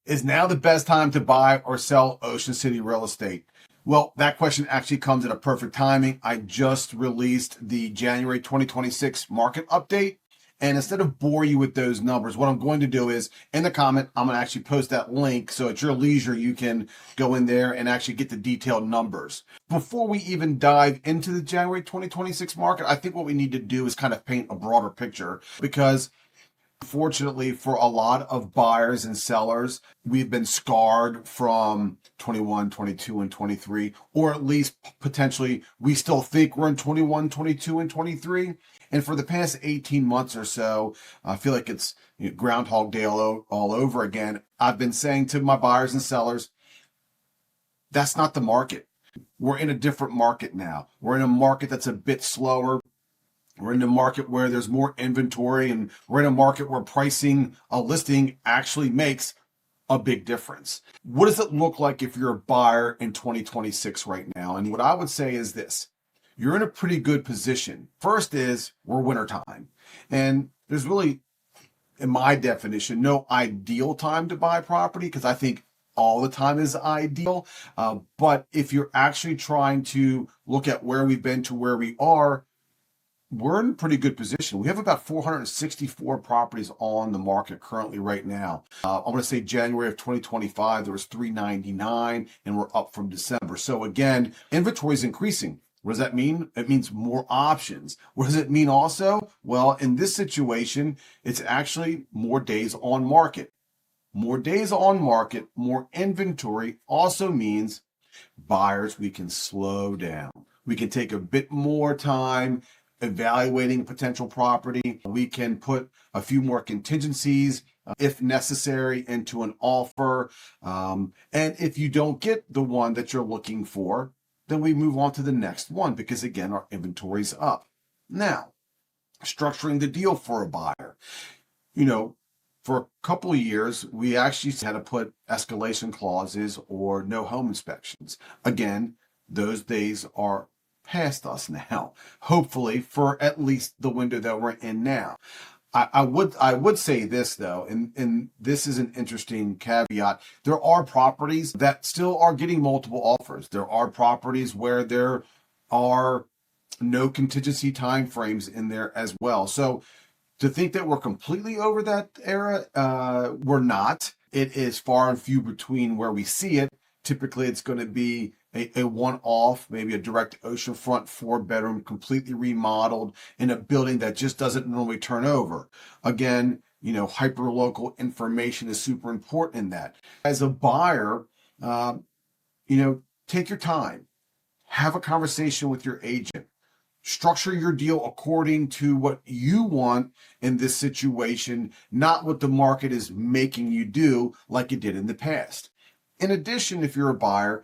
Is now the best time to buy or sell Ocean City real estate? Well, that question actually comes at a perfect timing. I just released the January 2026 market update. And instead of bore you with those numbers, what I'm going to do is in the comment, I'm going to actually post that link. So at your leisure, you can go in there and actually get the detailed numbers. Before we even dive into the January 2026 market, I think what we need to do is kind of paint a broader picture, because fortunately, for a lot of buyers and sellers, we've been scarred from 21, 22, and 23, or at least potentially we still think we're in 21, 22, and 23. And for the past 18 months or so, I feel like it's Groundhog Day all over again. I've been saying to my buyers and sellers, that's not the market. We're in a different market now. We're in a market that's a bit slower. We're in a market where there's more inventory, and we're in a market where pricing a listing actually makes a big difference. What does it look like if you're a buyer in 2026 right now? And what I would say is this: you're in a pretty good position. First is we're wintertime, and there's really, in my definition, no ideal time to buy property, because I think all the time is ideal. But if you're actually trying to look at where we've been to where we are, we're in a pretty good position. We have about 464 properties on the market currently right now. I want to say January of 2025, there was 399, and we're up from December. So again, inventory is increasing. What does that mean? It means more options. What does it mean also? Well, in this situation, it's actually more days on market. More days on market, more inventory also means buyers, we can slow down. We can take a bit more time evaluating potential property. We can put a few more contingencies, if necessary, into an offer. And if you don't get the one that you're looking for, then we move on to the next one, because again, our inventory's up. Now, structuring the deal for a buyer. For a couple of years, we actually had to put escalation clauses or no home inspections. Again, those days are past us now, hopefully, for at least the window that we're in now. I would say this though, and this is an interesting caveat. There are properties that still are getting multiple offers. There are properties where there are no contingency timeframes in there as well. So to think that we're completely over that era, we're not. It is far and few between where we see it. Typically, it's going to be a one-off, maybe a direct oceanfront 4-bedroom, completely remodeled in a building that just doesn't normally turn over. Again, hyper-local information is super important in that. As a buyer, take your time. Have a conversation with your agent. Structure your deal according to what you want in this situation, not what the market is making you do like it did in the past. In addition, if you're a buyer,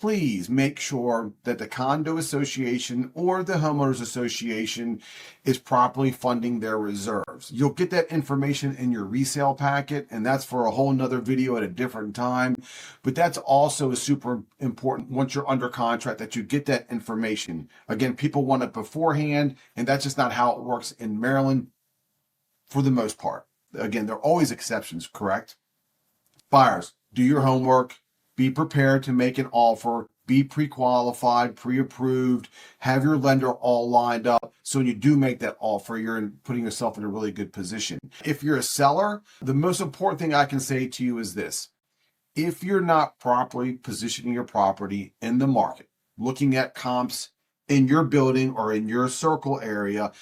please make sure that the condo association or the homeowners association is properly funding their reserves. You'll get that information in your resale packet, and that's for a whole nother video at a different time. But that's also super important once you're under contract, that you get that information. Again, people want it beforehand, and that's just not how it works in Maryland for the most part. Again, there are always exceptions, correct? Buyers, do your homework. Be prepared to make an offer. Be pre-qualified, pre-approved. Have your lender all lined up, so when you do make that offer, you're putting yourself in a really good position. If you're a seller, the most important thing I can say to you is this: if you're not properly positioning your property in the market, looking at comps in your building or in your circle area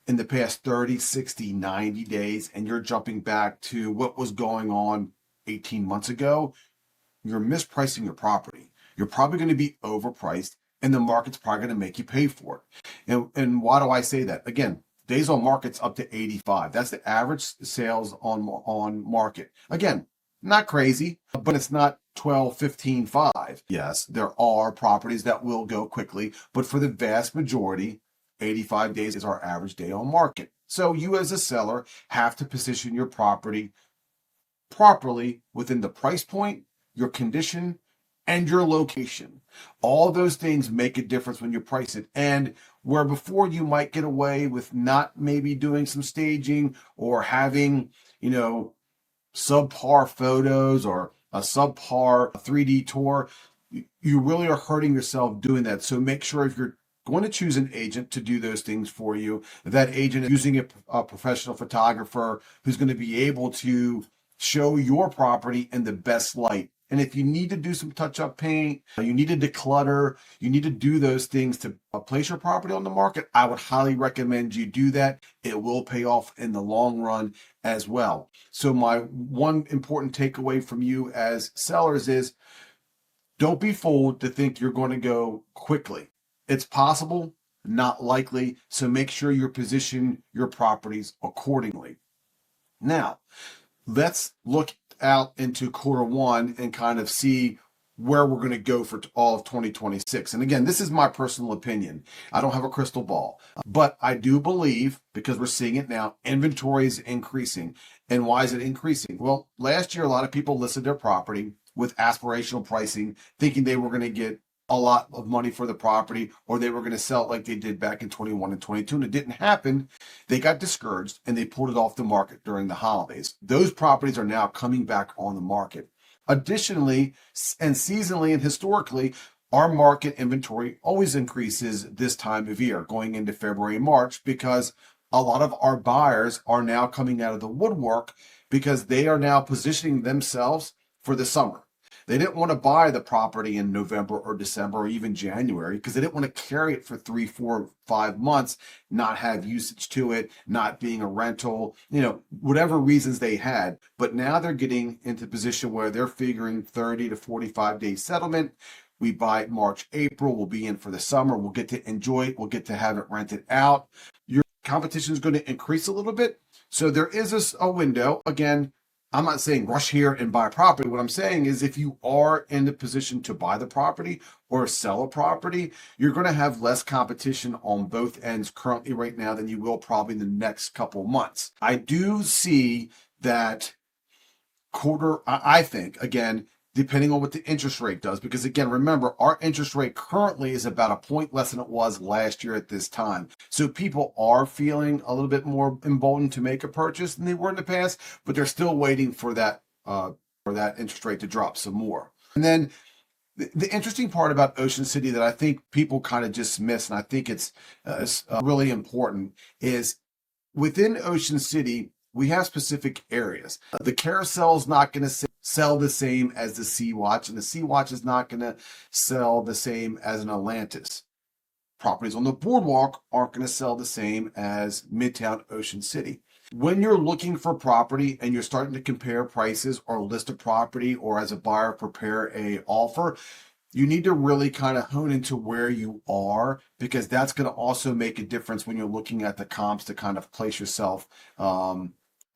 in the past 30, 60, 90 days, and you're jumping back to what was going on 18 months ago, you're mispricing your property. You're probably going to be overpriced, and the market's probably going to make you pay for it. And why do I say that? Again, days on market's up to 85. That's the average sales on market. Again, not crazy, but it's not 12, 15, 5. Yes, there are properties that will go quickly, but for the vast majority, 85 days is our average day on market. So you as a seller have to position your property properly within the price point, your condition, and your location. All those things make a difference when you price it. And where before you might get away with not maybe doing some staging or having, subpar photos or a subpar 3D tour, you really are hurting yourself doing that. So make sure if you're going to choose an agent to do those things for you, that agent is using a professional photographer who's going to be able to show your property in the best light. And if you need to do some touch up paint, you need to declutter, you need to do those things to place your property on the market, I would highly recommend you do that. It will pay off in the long run as well. So, my one important takeaway from you as sellers is don't be fooled to think you're going to go quickly. It's possible, not likely. So, make sure you position your properties accordingly. Now, let's look out into quarter one and kind of see where we're going to go for all of 2026. And again, this is my personal opinion. I don't have a crystal ball, but I do believe, because we're seeing it now, inventory is increasing. And why is it increasing? Well, last year, a lot of people listed their property with aspirational pricing, thinking they were going to get a lot of money for the property, or they were going to sell it like they did back in 21 and 22, and it didn't happen. They got discouraged and they pulled it off the market during the holidays. Those properties are now coming back on the market. Additionally, and seasonally and historically, our market inventory always increases this time of year, going into February and March, because a lot of our buyers are now coming out of the woodwork because they are now positioning themselves for the summer. They didn't want to buy the property in November or December or even January because they didn't want to carry it for 3, 4, 5 months, not have usage to it, not being a rental, whatever reasons they had. But now they're getting into a position where they're figuring 30 to 45 days settlement. We buy it March, April, we'll be in for the summer. We'll get to enjoy it. We'll get to have it rented out. Your competition is going to increase a little bit. So there is a window. Again, I'm not saying rush here and buy a property. What I'm saying is if you are in the position to buy the property or sell a property, you're going to have less competition on both ends currently right now than you will probably in the next couple of months. I do see that I think, again, depending on what the interest rate does, because again, remember, our interest rate currently is about a point less than it was last year at this time. So people are feeling a little bit more emboldened to make a purchase than they were in the past, but they're still waiting for that interest rate to drop some more. And then the interesting part about Ocean City that I think people kind of just miss, and I think it's really important, is within Ocean City, we have specific areas. The Carousel is not going to sell the same as the Sea Watch, and the Sea Watch is not going to sell the same as an Atlantis. Properties on the boardwalk aren't going to sell the same as Midtown Ocean City. When you're looking for property and you're starting to compare prices or list a property, or as a buyer prepare a offer, you need to really kind of hone into where you are, because that's going to also make a difference when you're looking at the comps to kind of place yourself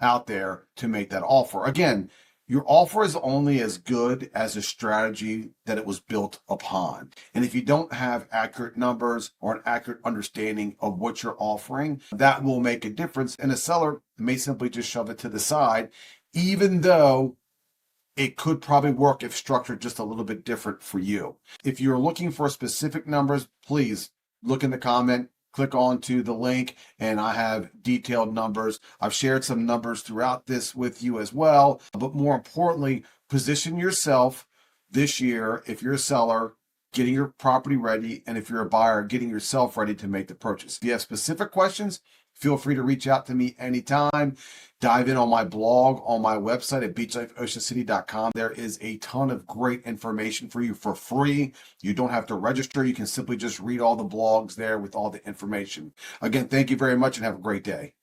out there to make that offer. Again, your offer is only as good as a strategy that it was built upon. And if you don't have accurate numbers or an accurate understanding of what you're offering, that will make a difference. And a seller may simply just shove it to the side, even though it could probably work if structured just a little bit different for you. If you're looking for specific numbers, please look in the comment, click on to the link, and I have detailed numbers. I've shared some numbers throughout this with you as well. But more importantly, position yourself this year, if you're a seller, getting your property ready, and if you're a buyer, getting yourself ready to make the purchase. If you have specific questions, feel free to reach out to me anytime. Dive in on my blog, on my website at beachlifeoceancity.com. There is a ton of great information for you for free. You don't have to register. You can simply just read all the blogs there with all the information. Again, thank you very much and have a great day.